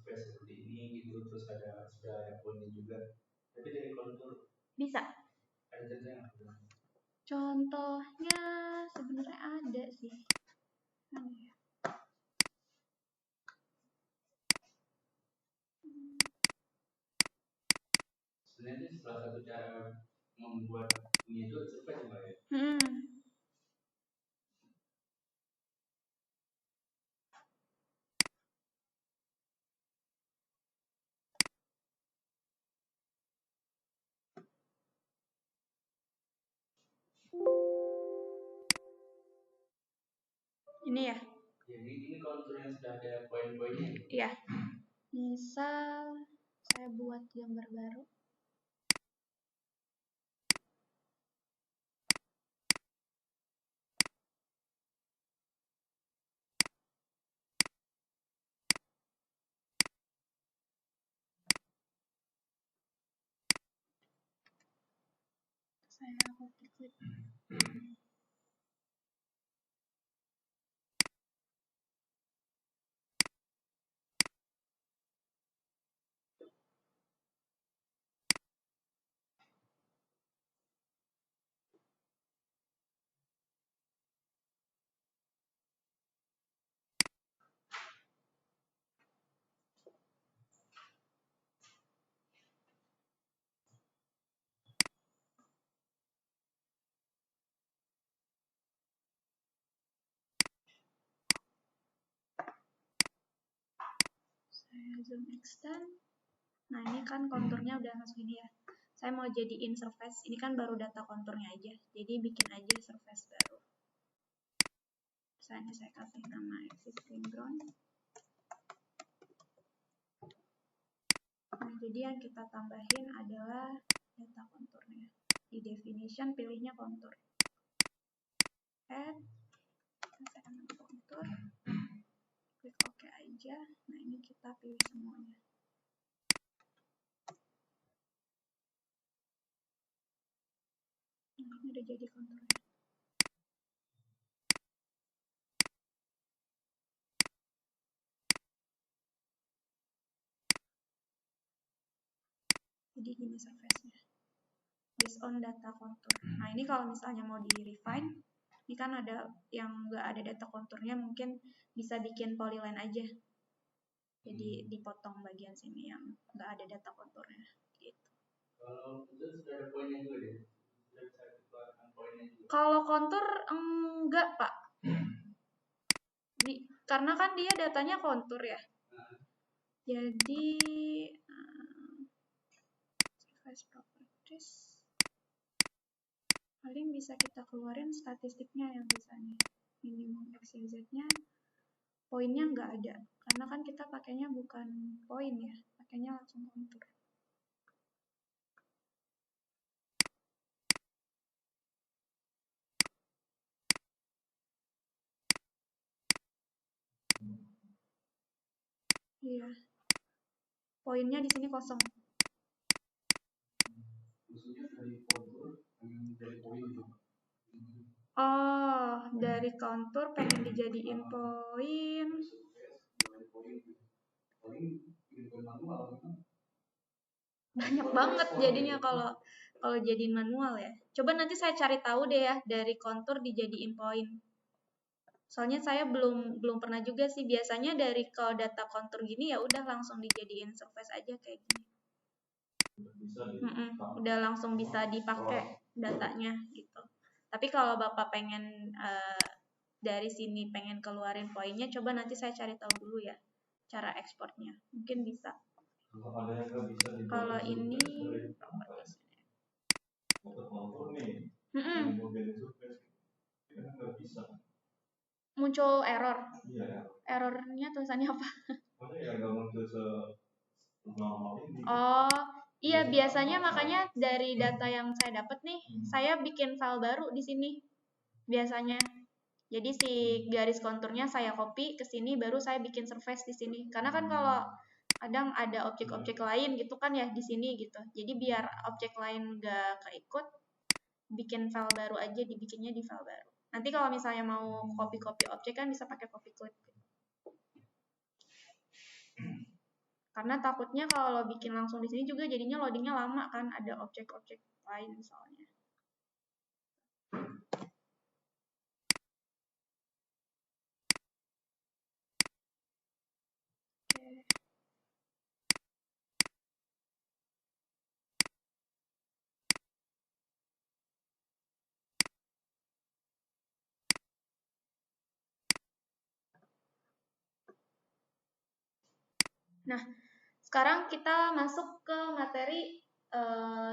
surface seperti ini gitu, terus ada sudah ada poinnya juga. Tapi dari kontur bisa. Ada contohnya? Contohnya sebenarnya ada sih. Mana ya? Sebenarnya itu salah satu cara membuat ini itu surface ya. Ini ya? Jadi ini kontur yang sudah ada poin-poinnya. Iya. Misal saya buat gambar baru. Saya copy klik. Saya zoom extend. Nah, ini kan konturnya udah masuk ini ya. Saya mau jadiin surface. Ini kan baru data konturnya aja. Jadi bikin aja surface baru. Misalnya saya kasih nama existing ground. Nah, jadi yang kita tambahin adalah data konturnya. Di definition pilihnya kontur. Add. Saya nama kontur. Klik OK aja. Nah, ini kita pilih semuanya. Nah, ini udah jadi konturnya. Jadi gini surface-nya. Based on data kontur. Nah, ini kalau misalnya mau di-refine, ini kan ada yang nggak ada data konturnya, mungkin bisa bikin polyline aja. Jadi dipotong bagian sini yang nggak ada data konturnya. Gitu. Kalau itu sudah ada poinnya juga deh. Sudah bisa dikeluarkan poinnya juga. Kalau kontur enggak, Pak. Karena kan dia datanya kontur ya. Jadi surface properties paling bisa kita keluarin statistiknya yang biasanya minimum x, y, z-nya poinnya nggak ada karena kan kita pakainya bukan poin ya, pakainya langsung kontur. Iya, poinnya di sini kosong. Maksudnya dari kontur dari poin itu. Oh, dari kontur pengen dijadiin poin. Banyak banget jadinya kalau jadiin manual ya. Coba nanti saya cari tahu deh ya dari kontur dijadiin poin. Soalnya saya belum pernah juga sih. Biasanya dari kalau data kontur gini ya udah langsung dijadiin surface aja kayak gini. Udah langsung bisa dipakai datanya gitu. Tapi kalau Bapak pengen dari sini pengen keluarin poinnya, coba nanti saya cari tahu dulu ya cara ekspornya. Mungkin bisa. Kalau ini muncul error. Errornya tulisannya apa? Oh, iya biasanya makanya dari data yang saya dapat nih, saya bikin file baru di sini. Biasanya. Jadi si garis konturnya saya copy ke sini baru saya bikin surface di sini. Karena kan kalau kadang ada objek-objek lain gitu kan ya di sini gitu. Jadi biar objek lain nggak keikut, bikin file baru aja, dibikinnya di file baru. Nanti kalau misalnya mau copy-copy objek kan bisa pakai copy clip. Karena takutnya kalau bikin langsung di sini juga jadinya loadingnya lama kan, ada objek-objek lain misalnya. Oke. Nah, sekarang kita masuk ke materi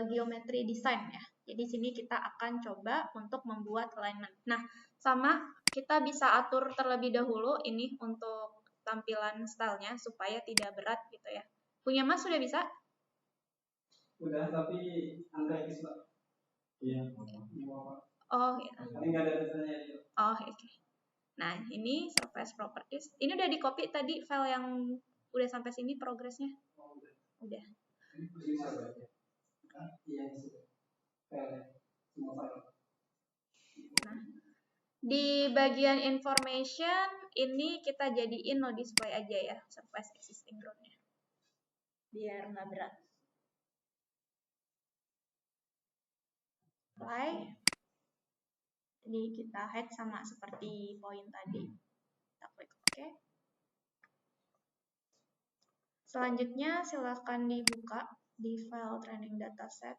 geometri desain ya. Jadi sini kita akan coba untuk membuat alignment. Nah, sama kita bisa atur terlebih dahulu ini untuk tampilan stylenya supaya tidak berat gitu ya. Punya Mas sudah bisa? Udah, tapi Android Pak. Iya. Oh, ya. Tapi nggak ada tulisannya. Oh, oke. Okay. Nah, ini surface properties. Ini udah di copy tadi file yang udah sampai sini progresnya? Oh, udah. Ini bisa baca. Iya, sudah. Semua file. Nah, di bagian information ini kita jadiin no display aja ya, surface existing ground-nya. Biar nggak berat. Apply. Jadi kita hide sama seperti poin tadi. Kita klik OK. Selanjutnya silakan dibuka di file training dataset.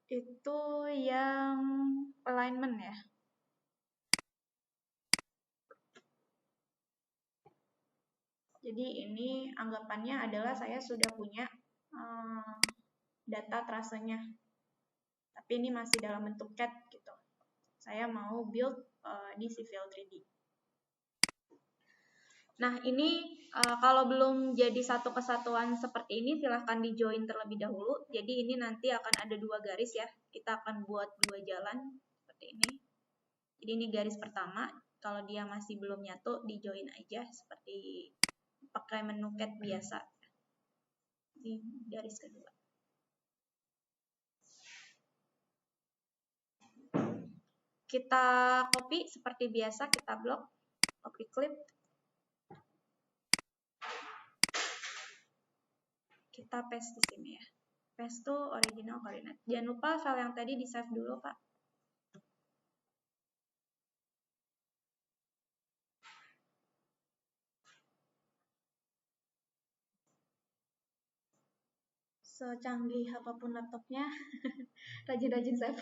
Itu yang alignment ya. Jadi ini anggapannya adalah saya sudah punya data trasenya. Tapi ini masih dalam bentuk CAD gitu. Saya mau build di Civil 3D. Nah, ini kalau belum jadi satu kesatuan seperti ini, silahkan di join terlebih dahulu. Jadi ini nanti akan ada 2 garis ya. Kita akan buat 2 jalan seperti ini. Jadi ini garis pertama. Kalau dia masih belum nyatu, di join aja seperti pakai menu CAD biasa. Ini garis kedua. Kita copy seperti biasa, kita blok, copy clip. Kita paste di sini ya. Paste to original coordinate. Jangan lupa file yang tadi di save dulu, Pak. Secanggih apapun laptopnya, rajin-rajin save.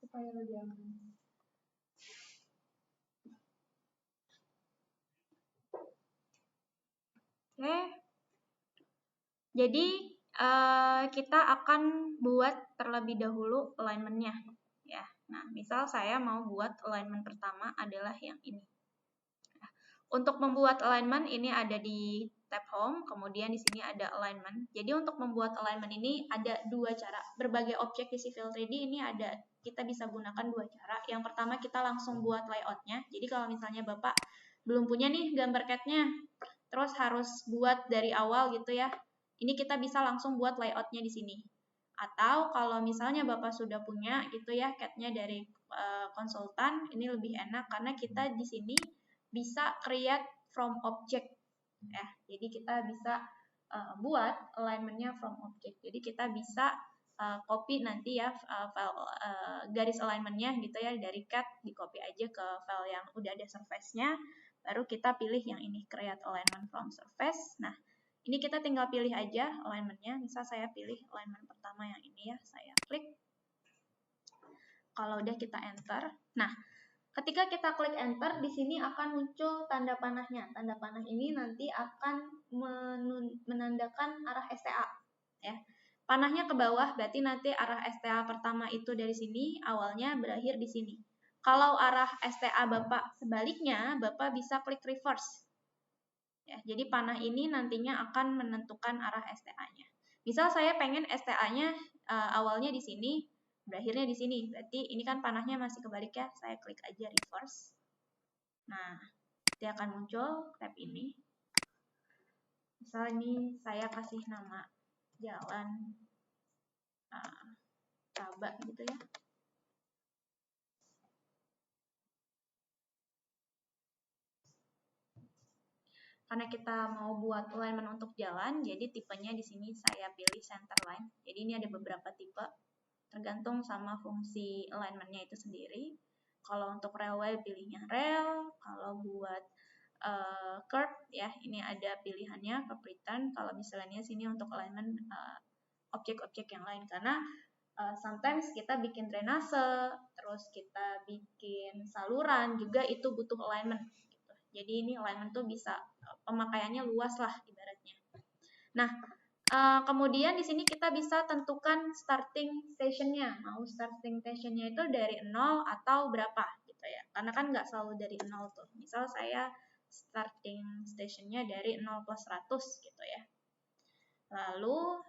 Supaya lebih aman. Oke. Jadi kita akan buat terlebih dahulu alignment-nya ya. Nah, misal saya mau buat alignment pertama adalah yang ini. Nah, untuk membuat alignment ini ada di tab home, kemudian di sini ada alignment. Jadi untuk membuat alignment ini ada 2 cara. Berbagai objek di Civil 3D ini ada, kita bisa gunakan 2 cara. Yang pertama kita langsung buat layout-nya. Jadi kalau misalnya Bapak belum punya nih gambar CAD-nya, terus harus buat dari awal gitu ya. Ini kita bisa langsung buat layout-nya di sini. Atau kalau misalnya Bapak sudah punya gitu ya CAD-nya dari konsultan, ini lebih enak karena kita di sini bisa create from object ya. Jadi kita bisa buat alignment-nya from object. Jadi kita bisa copy nanti ya file garis alignment-nya gitu ya dari CAD, di copy aja ke file yang udah ada surface-nya. Baru kita pilih yang ini, create alignment from surface. Nah, ini kita tinggal pilih aja alignment-nya. Misal saya pilih alignment pertama yang ini ya, saya klik. Kalau udah kita enter. Nah, ketika kita klik enter, di sini akan muncul tanda panahnya. Tanda panah ini nanti akan menandakan arah STA. Ya. Panahnya ke bawah, berarti nanti arah STA pertama itu dari sini, awalnya berakhir di sini. Kalau arah STA Bapak sebaliknya, Bapak bisa klik reverse. Ya, jadi panah ini nantinya akan menentukan arah STA-nya. Misal saya pengen STA-nya awalnya di sini, berakhirnya di sini. Berarti ini kan panahnya masih kebalik ya. Saya klik aja reverse. Nah, dia akan muncul tab ini. Misal ini saya kasih nama jalan raba gitu ya. Karena kita mau buat alignment untuk jalan, jadi tipenya di sini saya pilih center line. Jadi ini ada beberapa tipe, tergantung sama fungsi alignmentnya itu sendiri. Kalau untuk railway pilihnya rail, kalau buat curve ya ini ada pilihannya curve return. Kalau misalnya sini untuk alignment objek-objek yang lain, karena sometimes kita bikin drainase, terus kita bikin saluran juga itu butuh alignment. Jadi ini alignment tuh bisa pemakaiannya luas lah ibaratnya. Nah, kemudian di sini kita bisa tentukan starting stationnya. Mau starting stationnya itu dari 0 atau berapa gitu ya. Karena kan nggak selalu dari 0 tuh. Misal saya starting stationnya dari 0 plus 100 gitu ya. Lalu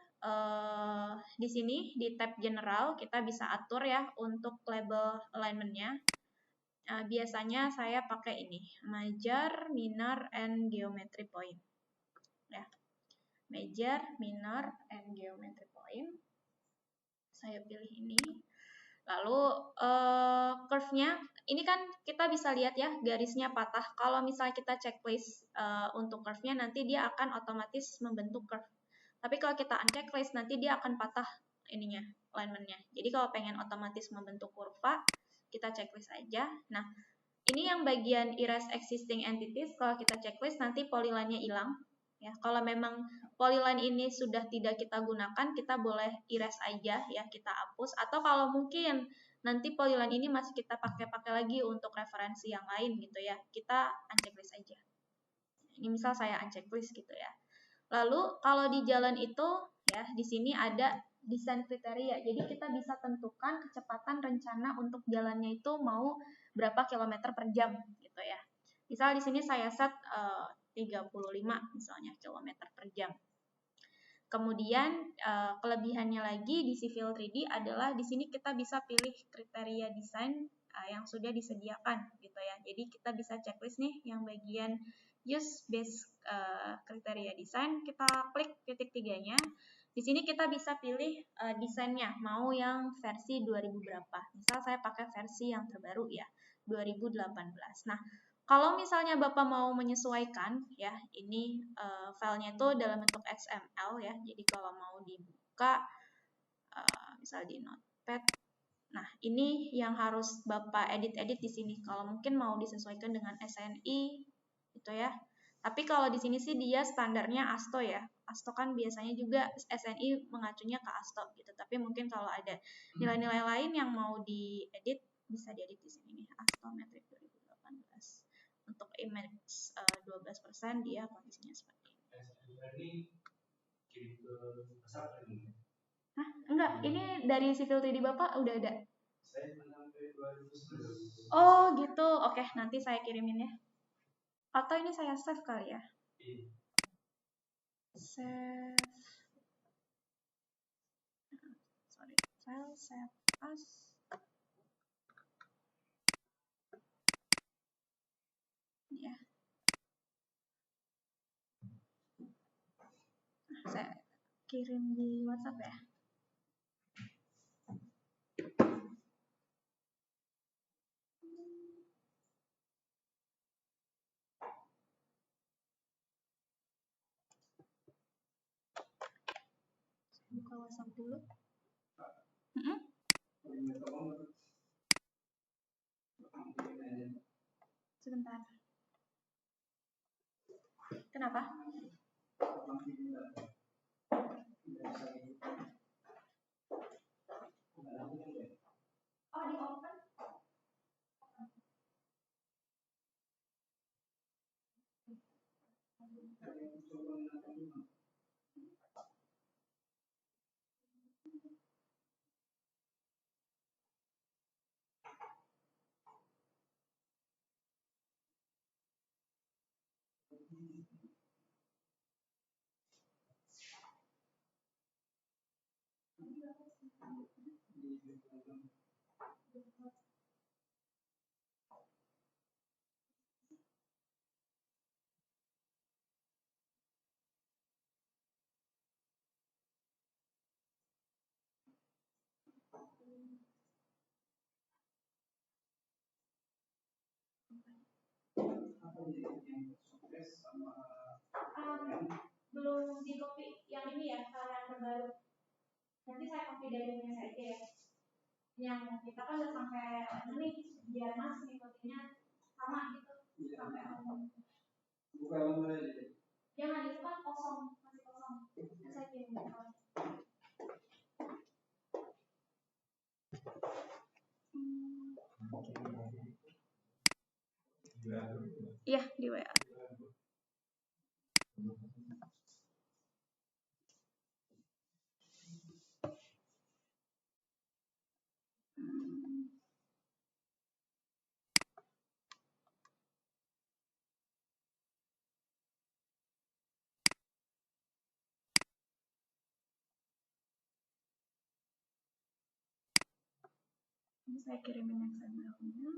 di sini di tab general kita bisa atur ya untuk label alignmentnya. Biasanya saya pakai ini, major, minor, and geometry point. Ya, major, minor, and geometry point. Saya pilih ini. Lalu curve-nya, ini kan kita bisa lihat ya garisnya patah. Kalau misalnya kita checklist untuk curve-nya, nanti dia akan otomatis membentuk curve. Tapi kalau kita unchecklist, nanti dia akan patah ininya, alignment-nya. Jadi kalau pengen otomatis membentuk kurva, kita checklist aja. Nah, ini yang bagian erase existing entities, kalau kita checklist nanti polyline-nya hilang. Ya, kalau memang polyline ini sudah tidak kita gunakan, kita boleh erase aja ya, kita hapus. Atau kalau mungkin nanti polyline ini masih kita pakai lagi untuk referensi yang lain gitu ya, kita unchecklist aja. Ini misal saya unchecklist gitu ya. Lalu kalau di jalan itu ya, di sini ada desain kriteria. Jadi kita bisa tentukan kecepatan rencana untuk jalannya itu mau berapa kilometer per jam gitu ya. Misal di sini saya set 35 misalnya kilometer per jam. Kemudian kelebihannya lagi di Civil 3D adalah di sini kita bisa pilih kriteria desain yang sudah disediakan gitu ya. Jadi kita bisa checklist nih yang bagian use base kriteria desain, kita klik titik 3-nya. Di sini kita bisa pilih desainnya, mau yang versi 2000 berapa. Misal saya pakai versi yang terbaru ya, 2018. Nah, kalau misalnya Bapak mau menyesuaikan ya, ini filenya itu dalam bentuk XML ya. Jadi kalau mau dibuka misal di Notepad. Nah, ini yang harus Bapak edit-edit di sini. Kalau mungkin mau disesuaikan dengan SNI gitu ya. Tapi kalau di sini sih dia standarnya ASTO ya. ASTO kan biasanya juga SNI mengacunya ke ASTO gitu. Tapi mungkin kalau ada nilai-nilai lain yang mau diedit bisa diedit di sini nih, ASTO Metric 2018. Untuk image 12% dia kondisinya seperti ini. Hah? Enggak, ini dari Civil 3D Bapak udah ada. Oh gitu, oke nanti saya kirimin ya. Atau ini saya save kali ya? Save. Sorry, file save as. Ya. Saya kirim di WhatsApp ya. Buka WhatsApp dulu. Sebentar. Kenapa? Oh, di open. Belum di copy yang ini ya, varian terbaru. Nanti saya copy dari punya saya aja ya. Yang kita kan udah sampai nih, biar Mas ngikutinnya sama gitu. Sampai buka lembar aja. Jangan, itu kan kosong, masih kosong. Saya kirim iya, di WA. Ini saya kirimin XML-nya.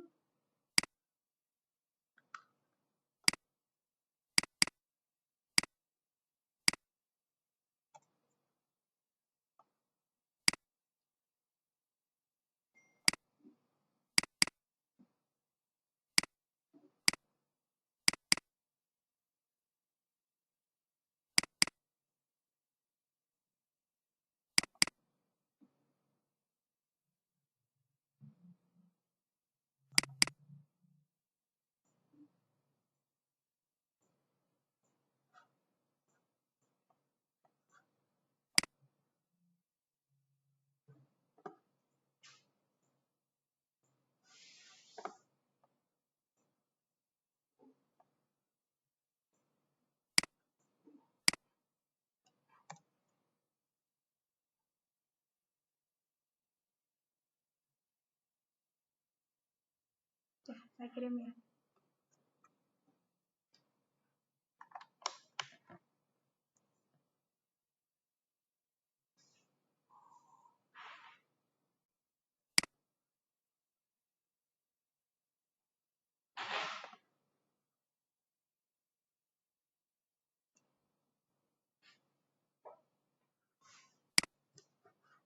Ya, saya kirim ya.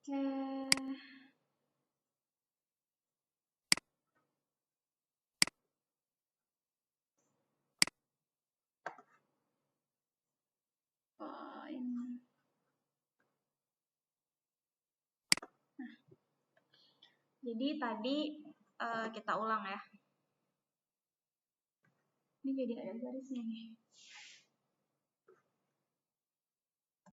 Oke. Ini. Nah, jadi tadi kita ulang ya. Ini jadi ada garisnya nih.